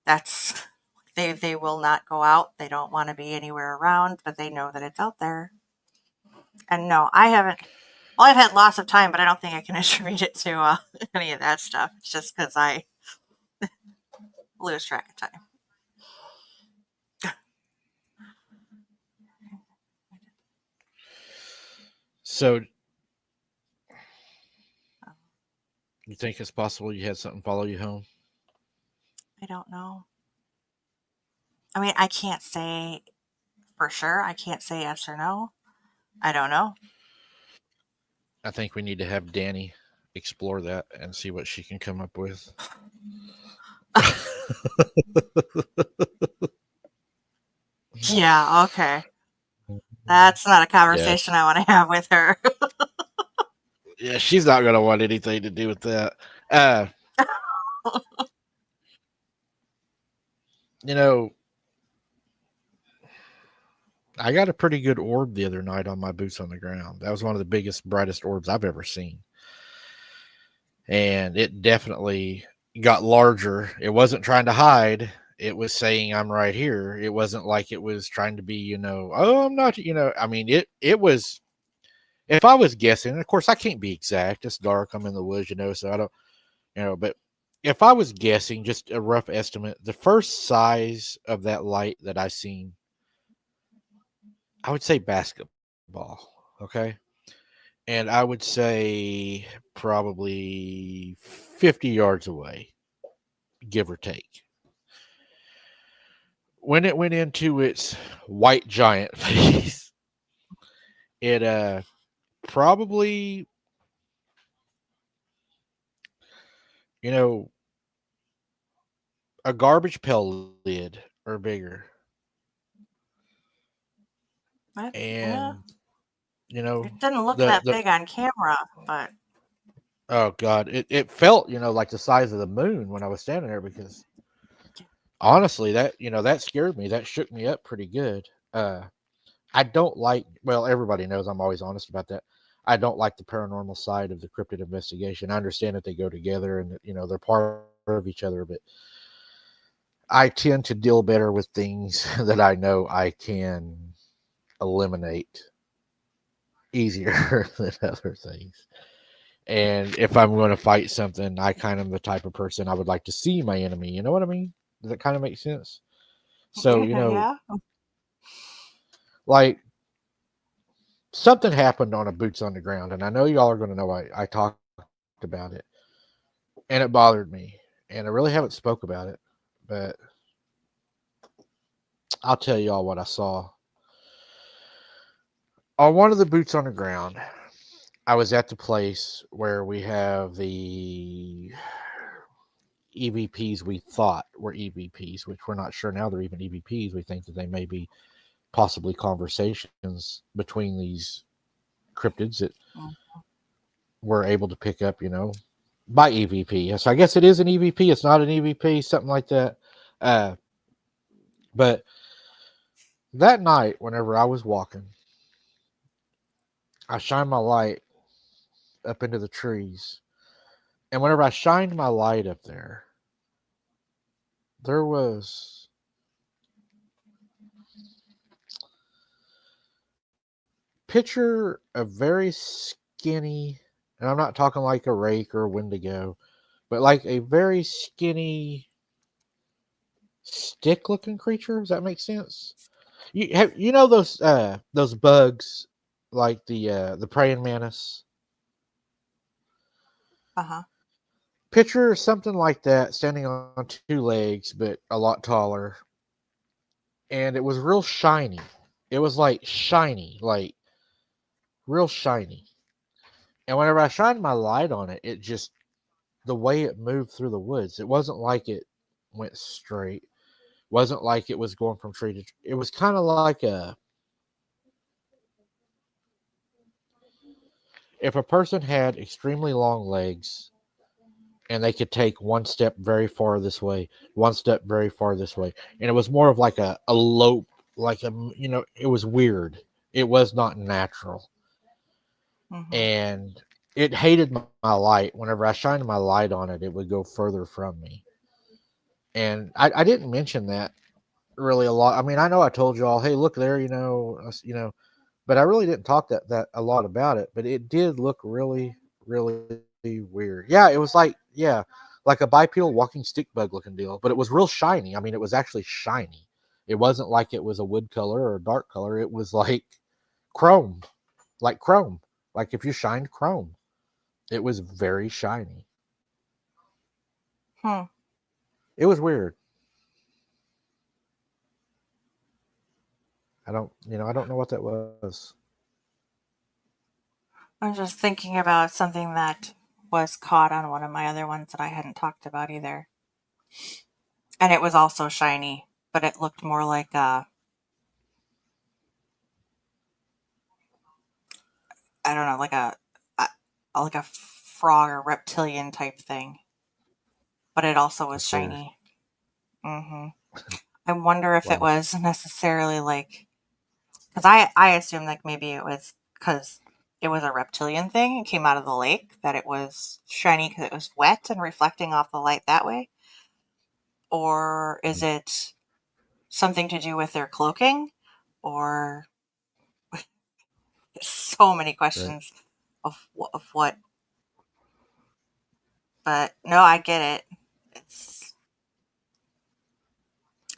that's they will not go out. They don't want to be anywhere around, but they know that it's out there. And no, I haven't. Well, I've had lots of time, but I don't think I can attribute it to any of that stuff. It's just because I lose track of time. So you think it's possible you had something follow you home? I don't know. I mean, I can't say for sure. I can't say yes or no. I don't know. I think we need to have Danny explore that and see what she can come up with. Yeah, okay. That's not a Yeah, conversation I want to have with her. yeah, she's not gonna want anything to do with that. Uh, you know, I got a pretty good orb the other night on my boots on the ground. That was one of the biggest, brightest orbs I've ever seen. And it definitely got larger. It wasn't trying to hide. It was saying I'm right here. It wasn't like it was trying to be, oh, I'm not, I mean, it was, if I was guessing, of course I can't be exact. It's dark. I'm in the woods, so I don't, but if I was guessing, just a rough estimate, the first size of that light that I seen, I would say basketball. Okay. And I would say probably 50 yards away, give or take. When it went into its white giant face, it probably, you know, a garbage pail lid or bigger. Yeah, And, it didn't look the that big on camera, but oh god, it felt, like the size of the moon when I was standing there, because honestly, that scared me. That shook me up pretty good. I don't like, well, everybody knows I'm always honest about that. I don't like the paranormal side of the cryptid investigation. I understand that they go together and, they're part of each other, but I tend to deal better with things that I know I can eliminate easier than other things. And if I'm going to fight something, I kind of am the type of person I would like to see my enemy. You know what I mean? Does that kind of make sense? So, yeah. like, something happened on a boots on the ground, and I know y'all are going to know I talked about it, and it bothered me, and I really haven't spoke about it, but I'll tell y'all what I saw on one of the boots on the ground. I was at the place where we have the EVPs we thought were EVPs, which we're not sure now they're even EVPs. We think that they may be possibly conversations between these cryptids that we're able to pick up, by EVP. So I guess it is an EVP. It's not an EVP, something like that. Uh, but that night, whenever I was walking, I shined my light up into the trees. And whenever I shined my light up there was picture a very skinny, and I'm not talking like a rake or a wendigo, but like a very skinny stick looking creature. Does that make sense? You know those bugs like the praying mantis? Uh-huh. Picture something like that standing on two legs but a lot taller, and it was real shiny. It was like shiny, like real shiny. And whenever I shined my light on it, it just, the way it moved through the woods, it wasn't like it went straight. Wasn't like it was going from tree to tree. It was kind of like if a person had extremely long legs and they could take one step very far this way, one step very far this way, and it was more of like a lope, like it was weird. It was not natural, Mm-hmm. and it hated my light. Whenever I shined my light on it, it would go further from me. And I didn't mention that really a lot. I mean, I know I told you all, hey, look there, but I really didn't talk that a lot about it. But it did look really, really weird. Yeah, it was like a bipedal walking stick bug looking deal, but it was real shiny. I mean, it was actually shiny. It wasn't like it was a wood color or a dark color. It was like chrome, like chrome, like if you shined chrome. It was very shiny. Hmm. It was weird. I don't know what that was. I'm just thinking about something that was caught on one of my other ones that I hadn't talked about either. And it was also shiny, but it looked more like I don't know, a like a frog or reptilian type thing. But it also was Yes, sir. shiny. Hmm I wonder if it Wow. was necessarily like because I assumed like maybe it was because it was a reptilian thing and came out of the lake that it was shiny because it was wet and reflecting off the light that way, or is Mhm. it something to do with their cloaking, or so many Right. questions of what. But no, I get it. It's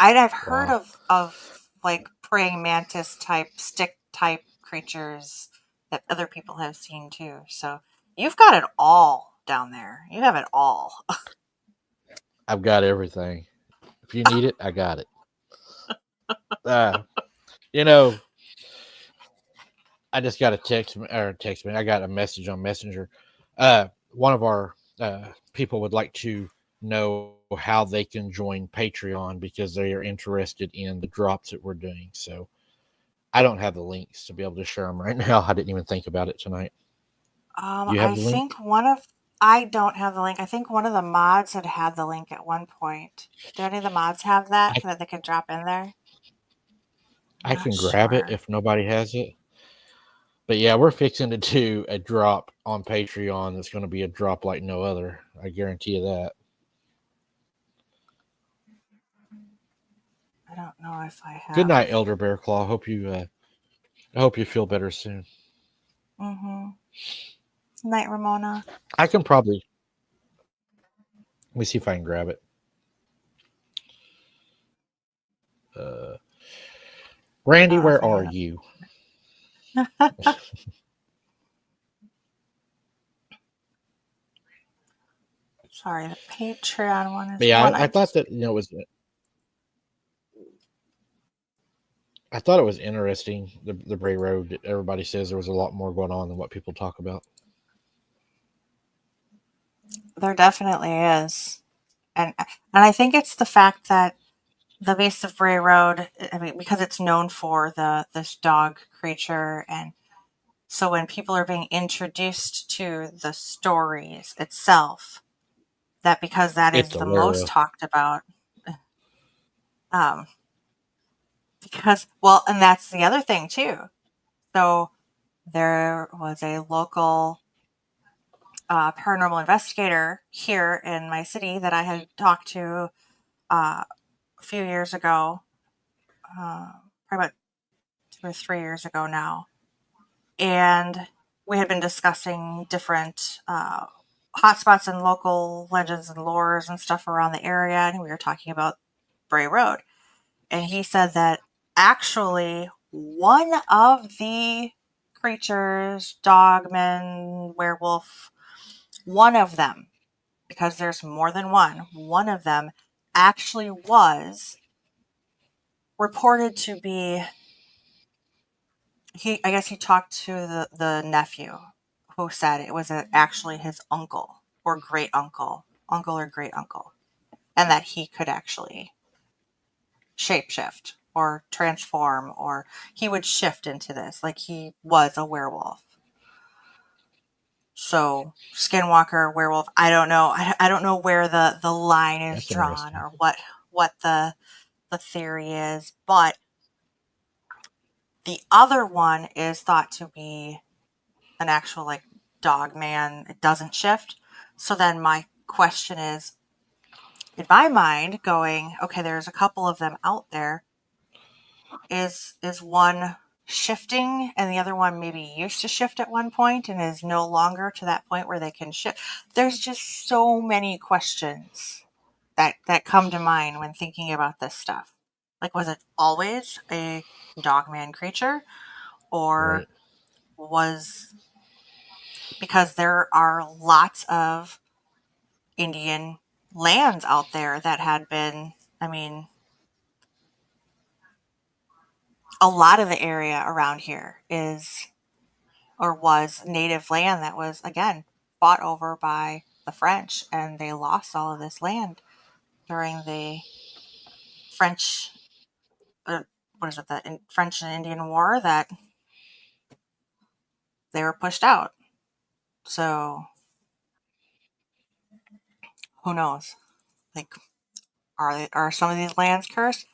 I've heard Wow. of like praying mantis type stick type creatures that other people have seen too. So you've got it all down there. You have it all. I've got everything. If you need it, I got it. Uh, you know, I just got a text me. I got a message on Messenger. One of our people would like to know how they can join Patreon because they are interested in the drops that we're doing. So I don't have the links to be able to share them right now. I didn't even think about it tonight. Do you have I the link? think I don't have the link. I think one of the mods had the link at one point. Do any of the mods have I that they could drop in there? I'm I not can grab it sure. if nobody has it. But yeah, we're fixing to do a drop on Patreon that's going to be a drop like no other. I guarantee you that. I don't know if I Good have. night, Elder Bear Claw. I hope you feel better soon. Mm-hmm. Night, Ramona. I can probably let me see if I can grab it. Uh, Randy, I don't know if where I are have. you? Sorry, the Patreon one is But yeah, one I I thought just. that I thought it was interesting. The Bray Road. Everybody says there was a lot more going on than what people talk about. There definitely is, and I think it's the fact that the base of Bray Road. I mean, because it's known for the this dog creature, and so when people are being introduced to the stories itself, that because that It's is a the most werewolf. talked about. Um, because well, and that's the other thing too. So there was a local paranormal investigator here in my city that I had talked to a few years ago, probably about 2 or 3 years ago now, and we had been discussing different hotspots and local legends and lores and stuff around the area, and we were talking about Bray Road, and he said that actually one of the creatures, dogman, werewolf, one of them, because there's more than one of them actually was reported to be I guess he talked to the nephew who said it was actually his uncle or great uncle, uncle or great uncle, and that he could actually shapeshift or transform or he would shift into this like he was a werewolf. So skinwalker, werewolf, I don't know. I don't know where the line is That's drawn interesting. or what the theory is, but the other one is thought to be an actual like dog man. It doesn't shift. So then my question is, in my mind, going, okay, there's a couple of them out there. Is one shifting and the other one maybe used to shift at one point and is no longer to that point where they can shift? There's just so many questions that come to mind when thinking about this stuff. Like, was it always a dogman creature, or Right. was because there are lots of Indian lands out there that had been, I mean, a lot of the area around here is. or was native land that was, again, fought over by the French, and they lost all of this land during the French, what is it, the French and Indian War, that they were pushed out. So who knows? Like, are some of these lands cursed?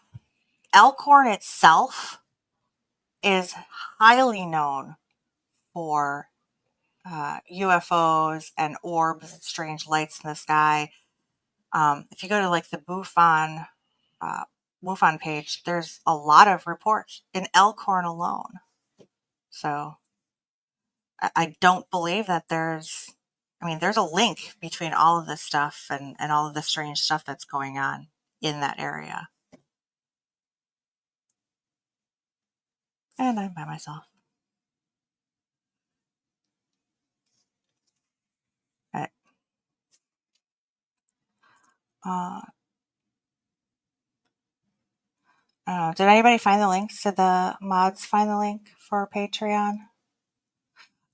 Elkhorn itself is highly known for UFOs and orbs and strange lights in the sky. If you go to like the MUFON page, there's a lot of reports in Elkhorn alone. So I don't believe that there's a link between all of this stuff and all of the strange stuff that's going on in that area. And I'm by myself. Right. Did anybody find the links? Did the mods find the link for Patreon?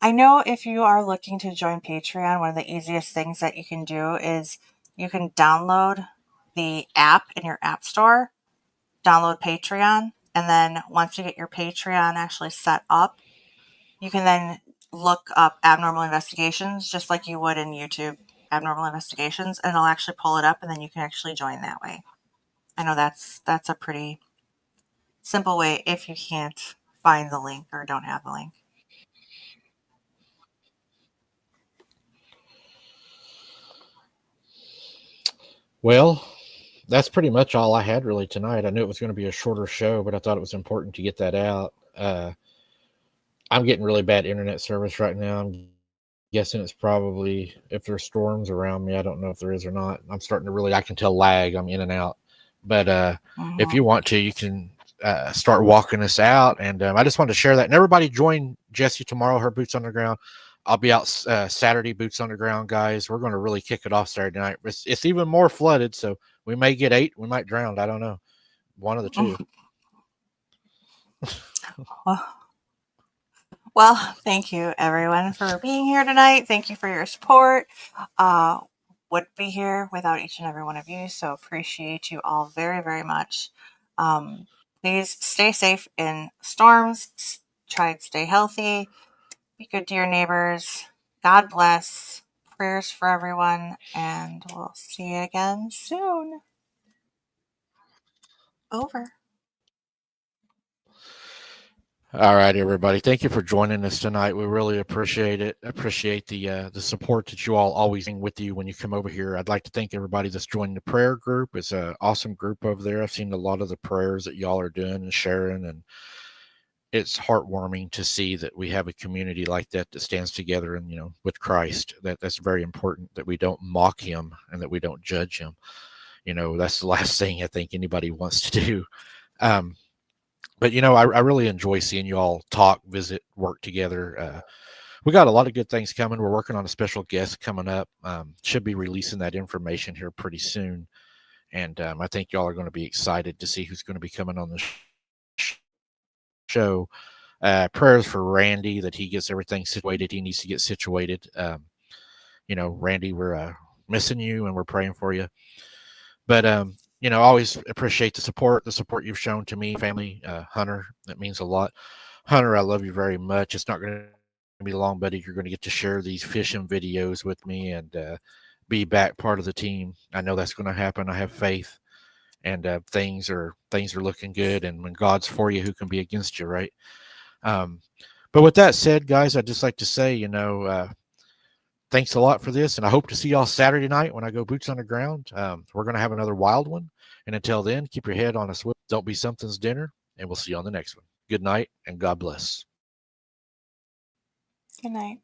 I know if you are looking to join Patreon, one of the easiest things that you can do is you can download the app in your app store, download Patreon, and then once you get your Patreon actually set up, you can then look up Abnormal Investigations, just like you would in YouTube, Abnormal Investigations, and it'll actually pull it up, and then you can actually join that way. I know that's a pretty simple way if you can't find the link or don't have the link. Well, that's pretty much all I had really tonight. I knew it was going to be a shorter show, but I thought it was important to get that out. I'm getting really bad internet service right now. I'm guessing it's probably, if there's storms around me, I don't know if there is or not. I'm starting to really, I can tell lag. I'm in and out. But if you want to, you can start walking us out. And I just wanted to share that. And everybody join Jessie tomorrow, her Boots Underground. I'll be out Saturday, Boots Underground, guys. We're going to really kick it off Saturday night. It's even more flooded, so we may get 8. We might drown. I don't know. One of the two. Well, thank you, everyone, for being here tonight. Thank you for your support. Wouldn't be here without each and every one of you, so appreciate you all very, very much. Please stay safe in storms. Try and stay healthy. Be good to your neighbors. God bless. Prayers for everyone, and we'll see you again soon. Over. All right, everybody. Thank you for joining us tonight. We really appreciate it. Appreciate the support that you all always bring with you when you come over here. I'd like to thank everybody that's joined the prayer group. It's an awesome group over there. I've seen a lot of the prayers that y'all are doing and sharing, and it's heartwarming to see that we have a community like that that stands together and with Christ. That's very important, that we don't mock him and that we don't judge him. That's the last thing I think anybody wants to do. But I really enjoy seeing you all talk, visit, work together. We got a lot of good things coming. We're working on a special guest coming up. Should be releasing that information here pretty soon. And I think y'all are going to be excited to see who's going to be coming on the show. Prayers for Randy, that he gets everything situated. He needs to get situated. Randy, we're missing you and we're praying for you. But always appreciate the support you've shown to me, family. Hunter, that means a lot. Hunter, I love you very much. It's not going to be long, buddy. You're going to get to share these fishing videos with me and be back part of the team. I know that's going to happen. I have faith, and things are looking good. And when God's for you, who can be against you, right? But with that said, guys, I'd just like to say, thanks a lot for this, and I hope to see y'all Saturday night when I go Boots Underground. We're going to have another wild one, and until then, keep your head on a swivel. Don't be something's dinner, and we'll see you on the next one. Good night, and God bless. Good night.